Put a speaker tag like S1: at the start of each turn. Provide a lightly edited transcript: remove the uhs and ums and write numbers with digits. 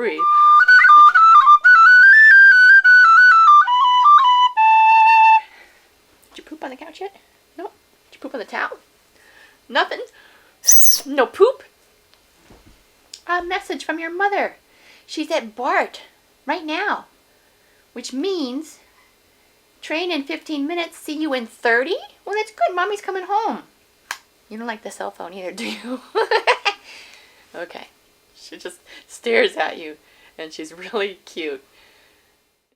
S1: breathe. Did you poop on the couch yet? No? Did you poop on the towel? Nothing? No poop? A message from your mother. She's at BART right now. Which means, train in 15 minutes, see you in 30? Well, that's good. Mommy's coming home. You don't like the cell phone either, do you? Okay. She just stares at you, and she's really cute.